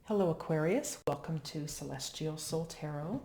Hello Aquarius, welcome to Celestial Soul Tarot.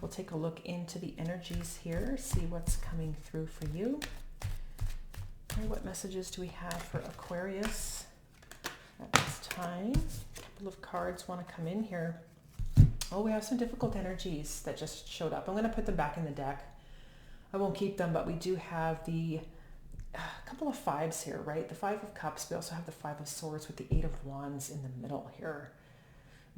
We'll take a look into the energies here, see what's coming through for you. Okay, what messages do we have for Aquarius at this time? A couple of cards want to come in here. Oh, we have some difficult energies that just showed up. I'm going to put them back in the deck. I won't keep them, but we do have the couple of fives here, right? The Five of Cups. We also have the Five of Swords with the Eight of Wands in the middle here.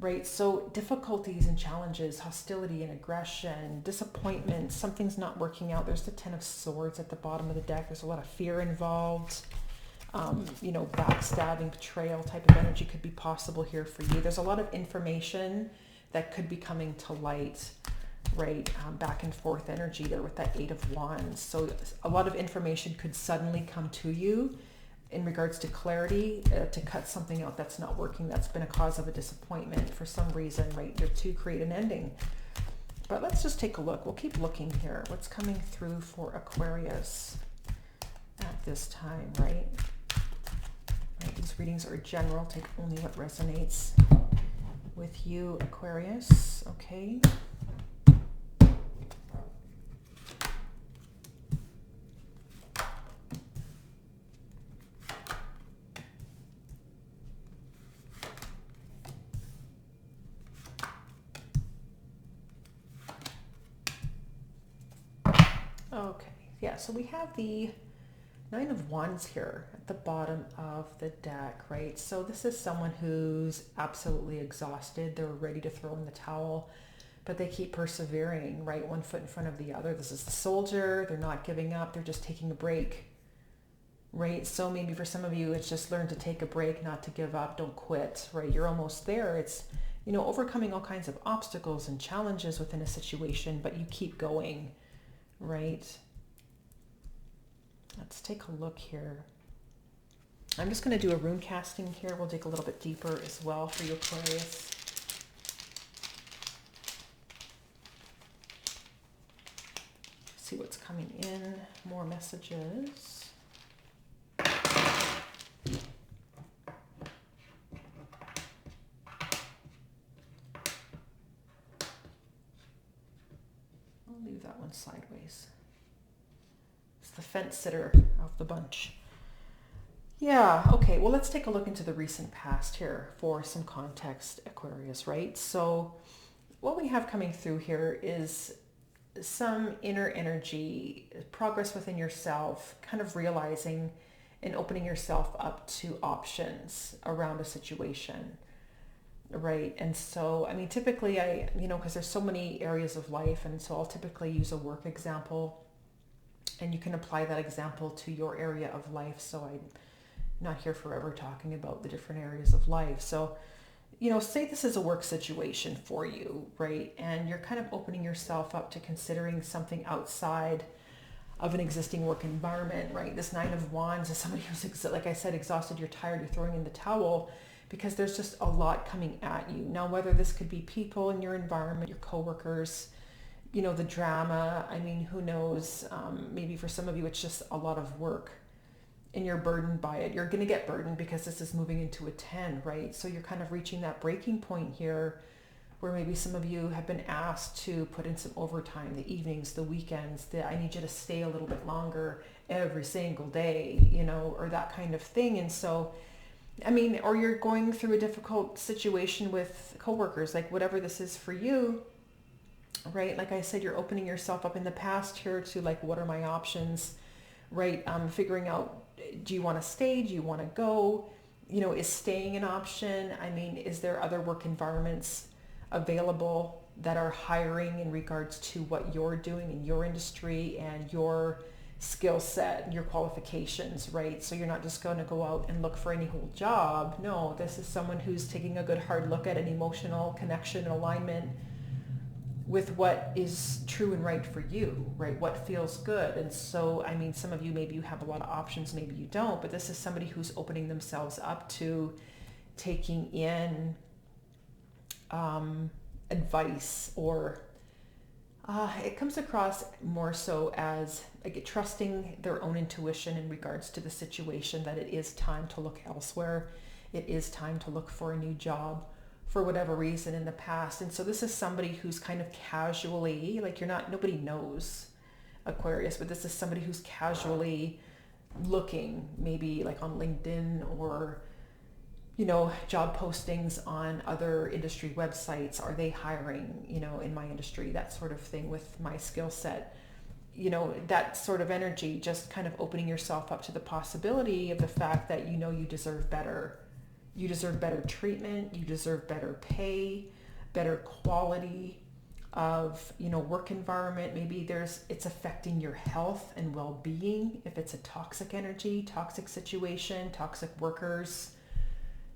Right, so difficulties and challenges, hostility and aggression, disappointment, something's not working out. There's the Ten of Swords at the bottom of the deck. There's a lot of fear involved. Backstabbing, betrayal type of energy could be possible here for you. There's a lot of information that could be coming to light, right? Back and forth energy there with that Eight of Wands. So a lot of information could suddenly come to you in regards to clarity, to cut something out that's not working, that's been a cause of a disappointment for some reason, right? You're to create an ending. But let's just take a look. We'll keep looking here. What's coming through for Aquarius at this time, right? These readings are general. Take only what resonates with you, Aquarius. Okay. Okay, yeah, so we have the Nine of Wands here at the bottom of the deck, right? So this is someone who's absolutely exhausted. They're ready to throw in the towel, but they keep persevering, right? One foot in front of the other. This is the soldier. They're not giving up. They're just taking a break, right? So maybe for some of you, it's just learn to take a break, not to give up. Don't quit, right? You're almost there. It's, overcoming all kinds of obstacles and challenges within a situation, but you keep going. Right. Let's take a look here. I'm just going to do a rune casting here. We'll dig a little bit deeper as well for you, Aquarius. See what's coming in. More messages. I'll leave that one sideways. It's the fence sitter of the bunch. Yeah, okay, well, let's take a look into the recent past here for some context, Aquarius, right? So what we have coming through here is some inner energy, progress within yourself, kind of realizing and opening yourself up to options around a situation. Right. And so, typically because there's so many areas of life, and so I'll typically use a work example, and you can apply that example to your area of life. So I'm not here forever talking about the different areas of life. So, say this is a work situation for you, right? And you're kind of opening yourself up to considering something outside of an existing work environment, right? This Nine of Wands is somebody who's, like I said, exhausted, you're tired, you're throwing in the towel, because there's just a lot coming at you. Now, whether this could be people in your environment, your coworkers, the drama, who knows? Maybe for some of you, it's just a lot of work and you're burdened by it. You're going to get burdened because this is moving into a 10, right? So you're kind of reaching that breaking point here where maybe some of you have been asked to put in some overtime, the evenings, the weekends, I need you to stay a little bit longer every single day, or that kind of thing. And so, or you're going through a difficult situation with coworkers, like whatever this is for you, right? Like I said, you're opening yourself up in the past here to like, what are my options, right? Figuring out, do you want to stay? Do you want to go? Is staying an option? Is there other work environments available that are hiring in regards to what you're doing in your industry and your skill set and your qualifications, right? So you're not just going to go out and look for any whole job. No, this is someone who's taking a good hard look at an emotional connection and alignment with what is true and right for you, right? What feels good. And so, some of you, maybe you have a lot of options, maybe you don't, but this is somebody who's opening themselves up to taking in advice, or it comes across more so as like trusting their own intuition in regards to the situation, that it is time to look elsewhere. It is time to look for a new job for whatever reason in the past. And so this is somebody who's kind of casually, like nobody knows Aquarius, but this is somebody who's casually looking, maybe like on LinkedIn or, job postings on other industry websites. Are they hiring, in my industry, that sort of thing with my skill set? That sort of energy, just kind of opening yourself up to the possibility of the fact that, you deserve better. You deserve better treatment. You deserve better pay, better quality of, work environment. Maybe it's affecting your health and well-being. If it's a toxic energy, toxic situation, toxic workers,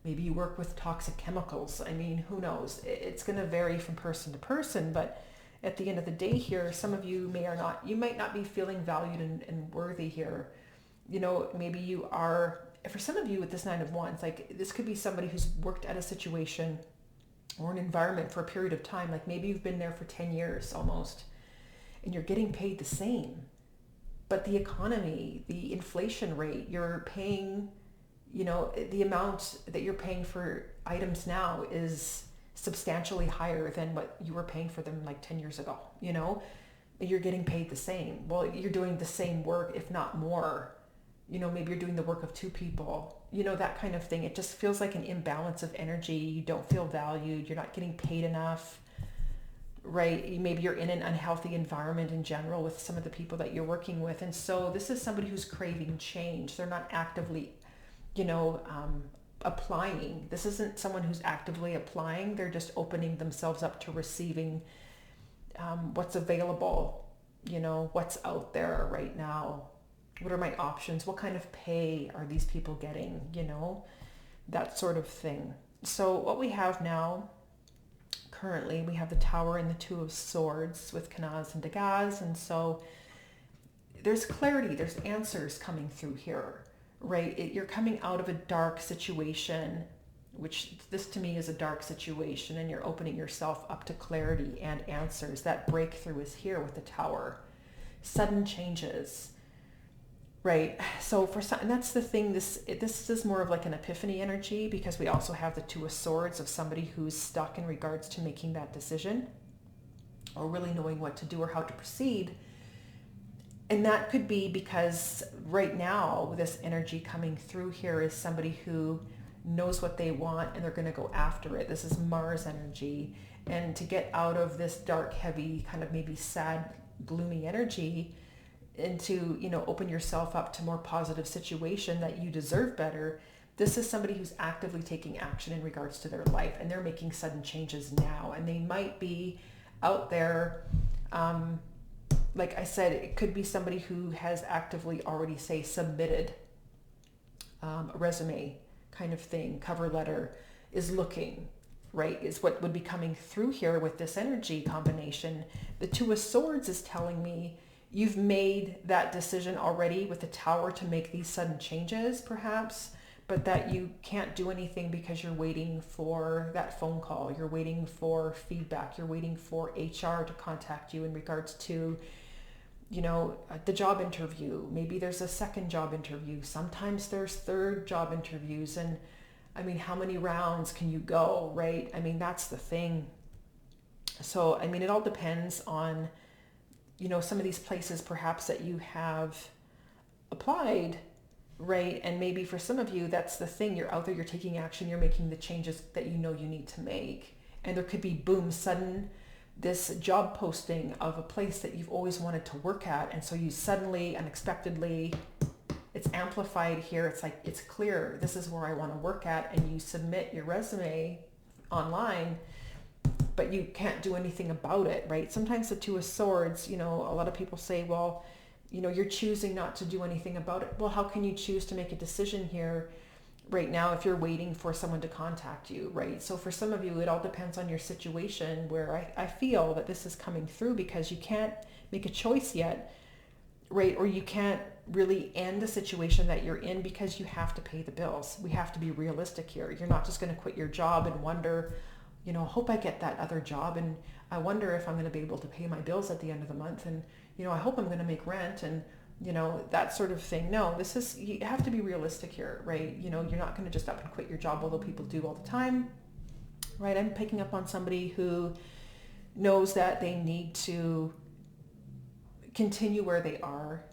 maybe you work with toxic chemicals. I mean, who knows? It's going to vary from person to person, but at the end of the day here, some of you you might not be feeling valued and worthy here. Maybe you are, for some of you with this 9 of Wands, like this could be somebody who's worked at a situation or an environment for a period of time. Like maybe you've been there for 10 years almost, and you're getting paid the same. But the economy, the inflation rate, you're paying, the amount that you're paying for items now is substantially higher than what you were paying for them like 10 years ago, you're getting paid the same. Well, you're doing the same work, if not more. Maybe you're doing the work of 2 people, that kind of thing. It just feels like an imbalance of energy. You don't feel valued. You're not getting paid enough, right? Maybe you're in an unhealthy environment in general with some of the people that you're working with. And so this is somebody who's craving change. They're not actively, applying. This isn't someone who's actively applying. They're just opening themselves up to receiving what's available, what's out there right now. What are my options? What kind of pay are these people getting? That sort of thing. So what we have now, currently, we have the Tower and the 2 of Swords with Canaz and Degas. And so there's clarity, there's answers coming through here, right? You're coming out of a dark situation, which this to me is a dark situation, and you're opening yourself up to clarity and answers. That breakthrough is here with the Tower. Sudden changes. Right. So for some, and that's the thing, this is more of like an epiphany energy, because we also have the 2 of Swords of somebody who's stuck in regards to making that decision or really knowing what to do or how to proceed. And that could be because right now this energy coming through here is somebody who knows what they want and they're going to go after it. This is Mars energy. And to get out of this dark, heavy, kind of maybe sad, gloomy energy, and to, open yourself up to more positive situation that you deserve better. This is somebody who's actively taking action in regards to their life, and they're making sudden changes now. And they might be out there, like I said, it could be somebody who has actively already, say, submitted a resume kind of thing, cover letter, is looking, right, is what would be coming through here with this energy combination. The 2 of Swords is telling me you've made that decision already with the Tower to make these sudden changes, perhaps, but that you can't do anything because you're waiting for that phone call. You're waiting for feedback. You're waiting for HR to contact you in regards to, the job interview. Maybe there's a second job interview. Sometimes there's 3rd job interviews. And I mean, how many rounds can you go, right? I mean, that's the thing. So, I mean, it all depends on, some of these places perhaps that you have applied, right? And maybe for some of you, that's the thing. You're out there, you're taking action, you're making the changes that you need to make. And there could be, boom, sudden, this job posting of a place that you've always wanted to work at. And so you suddenly, unexpectedly, it's amplified here. It's like, it's clear, this is where I want to work at. And you submit your resume online, but you can't do anything about it, right? Sometimes the 2 of Swords, a lot of people say, well, you're choosing not to do anything about it. Well, how can you choose to make a decision here right now if you're waiting for someone to contact you, right? So for some of you, it all depends on your situation, where I feel that this is coming through because you can't make a choice yet, right? Or you can't really end the situation that you're in because you have to pay the bills. We have to be realistic here. You're not just going to quit your job and wonder, hope I get that other job, and I wonder if I'm going to be able to pay my bills at the end of the month, and I hope I'm going to make rent, and that sort of thing. No, you have to be realistic here, right? You're not going to just up and quit your job, although people do all the time. right? I'm picking up on somebody who knows that they need to continue where they are,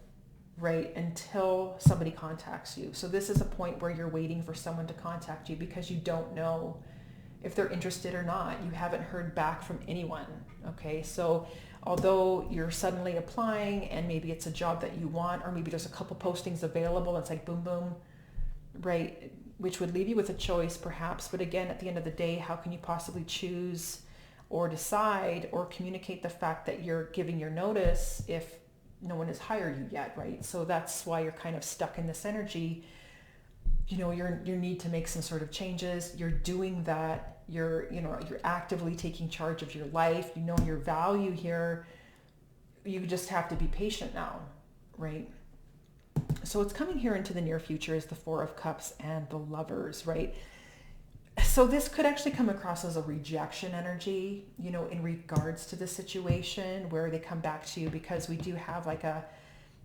right, until somebody contacts you. So this is a point where you're waiting for someone to contact you because you don't know if they're interested or not. You haven't heard back from anyone, okay? So although you're suddenly applying and maybe it's a job that you want, or maybe there's a couple postings available, it's like boom, boom, right, which would leave you with a choice perhaps. But again, at the end of the day, how can you possibly choose or decide or communicate the fact that you're giving your notice if no one has hired you yet, right? So that's why you're kind of stuck in this energy. You know, your need to make some sort of changes. You're doing that. You're actively taking charge of your life. You know your value here. You just have to be patient now, right? So it's coming here into the near future is the Four of Cups and the Lovers, right? So this could actually come across as a rejection energy, you know, in regards to the situation where they come back to you, because we do have like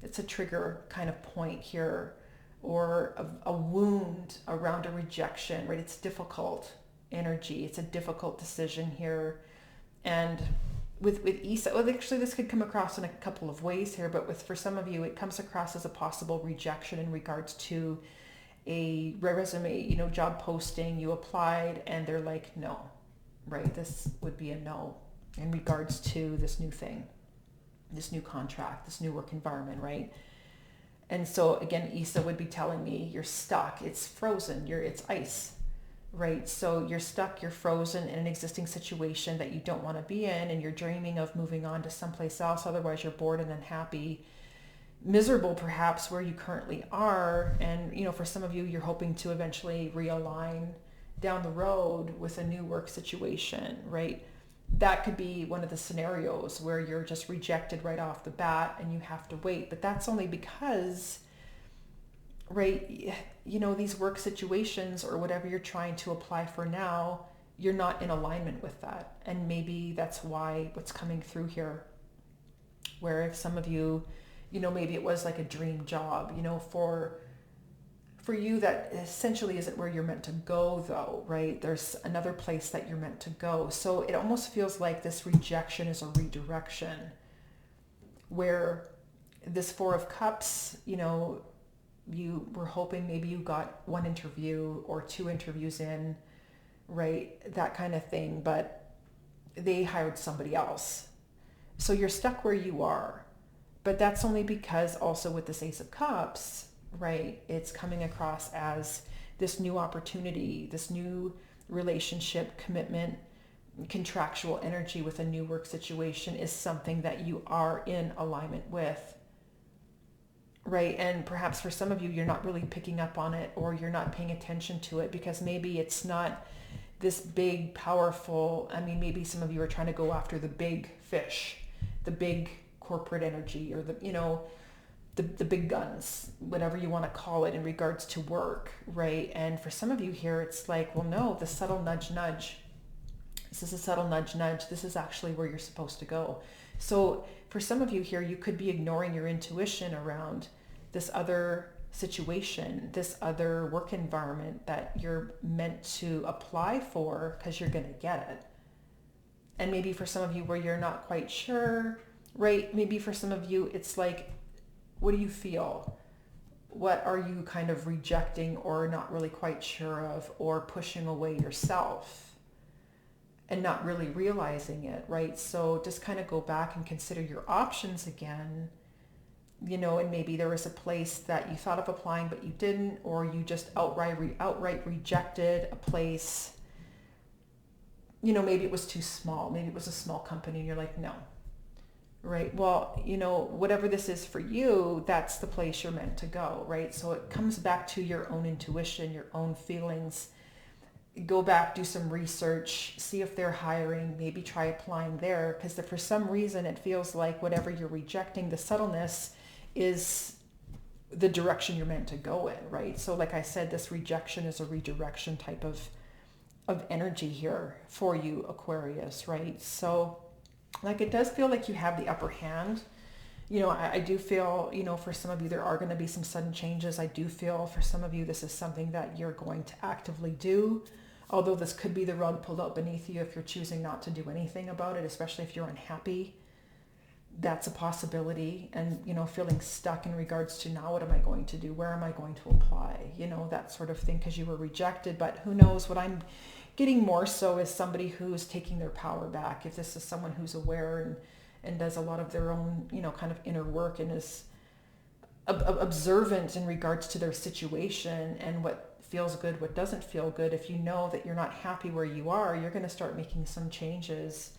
it's a trigger kind of point here, or a wound around a rejection, right? It's difficult energy. It's a difficult decision here. And with Isa, well, actually this could come across in a couple of ways here, but for some of you, it comes across as a possible rejection in regards to a resume, you know, job posting, you applied and they're like, no, right? This would be a no in regards to this new thing, this new contract, this new work environment, right? And so again, Isa would be telling me you're stuck, it's frozen, it's ice, right? So you're stuck, you're frozen in an existing situation that you don't want to be in, and you're dreaming of moving on to someplace else. Otherwise you're bored and unhappy, miserable perhaps where you currently are. And, you know, for some of you, you're hoping to eventually realign down the road with a new work situation, right? That could be one of the scenarios where you're just rejected right off the bat and you have to wait. But that's only because, right, you know, these work situations or whatever you're trying to apply for now, you're not in alignment with that. And maybe that's why what's coming through here, where if some of you, you know, maybe it was like a dream job, you know, for you, that essentially isn't where you're meant to go though, right? There's another place that you're meant to go. So it almost feels like this rejection is a redirection, where this Four of Cups, you know, you were hoping maybe you got one interview or two interviews in, right? That kind of thing, but they hired somebody else. So you're stuck where you are. But that's only because also with this Ace of Cups, right, it's coming across as this new opportunity, this new relationship, commitment, contractual energy with a new work situation is something that you are in alignment with, right? And perhaps for some of you, you're not really picking up on it, or you're not paying attention to it because maybe it's not this big, powerful, I mean, maybe some of you are trying to go after the big fish, the big corporate energy, or the, you know, the big guns, whatever you want to call it in regards to work, right? And for some of you here, it's like, well, no, the subtle nudge, nudge. This is a subtle nudge, nudge. This is actually where you're supposed to go. So for some of you here, you could be ignoring your intuition around this other situation, this other work environment that you're meant to apply for because you're going to get it. And maybe for some of you where you're not quite sure, right? Maybe for some of you, it's like, what do you feel? What are you kind of rejecting or not really quite sure of, or pushing away yourself and not really realizing it, right? So just kind of go back and consider your options again, you know, and maybe there was a place that you thought of applying, but you didn't, or you just outright rejected a place. You know, maybe it was too small. Maybe it was a small company and you're like, no. Right. Well, you know, whatever this is for you, that's the place you're meant to go. Right. So it comes back to your own intuition, your own feelings. Go back, do some research, see if they're hiring, maybe try applying there. Because for some reason, it feels like whatever you're rejecting, the subtleness is the direction you're meant to go in. Right. So like I said, this rejection is a redirection type of energy here for you, Aquarius. Right. So like it does feel like you have the upper hand. You know, I do feel, you know, for some of you, there are going to be some sudden changes. I do feel for some of you, this is something that you're going to actively do although this could be the rug pulled out beneath you if you're choosing not to do anything about it, especially if you're unhappy. That's a possibility. And, you know, feeling stuck in regards to, now what am I going to do? Where am I going to apply? You know, that sort of thing, because you were rejected. But who knows, what I'm getting more so is somebody who's taking their power back. If this is someone who's aware and does a lot of their own, you know, kind of inner work, and is observant in regards to their situation and what feels good, what doesn't feel good. If you know that you're not happy where you are, you're going to start making some changes.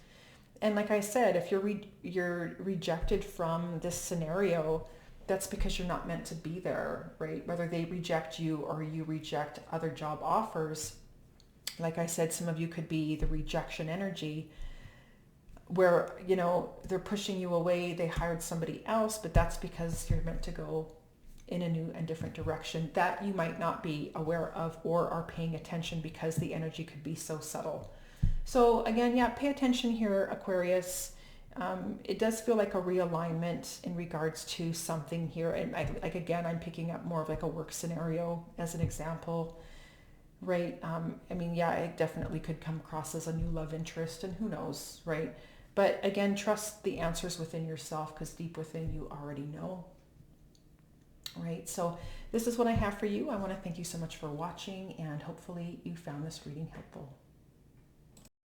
And like I said, if you're rejected from this scenario, that's because you're not meant to be there, right? Whether they reject you or you reject other job offers. Like I said, some of you could be the rejection energy, where, you know, they're pushing you away, they hired somebody else, but that's because you're meant to go in a new and different direction that you might not be aware of or are paying attention, because the energy could be so subtle. So again, yeah, pay attention here, Aquarius. It does feel like a realignment in regards to something here. And again, I'm picking up more of like a work scenario as an example, right? I mean, yeah, it definitely could come across as a new love interest, and who knows, right? But again, trust the answers within yourself, because deep within you already know, right? So this is what I have for you. I want to thank you so much for watching, and hopefully you found this reading helpful.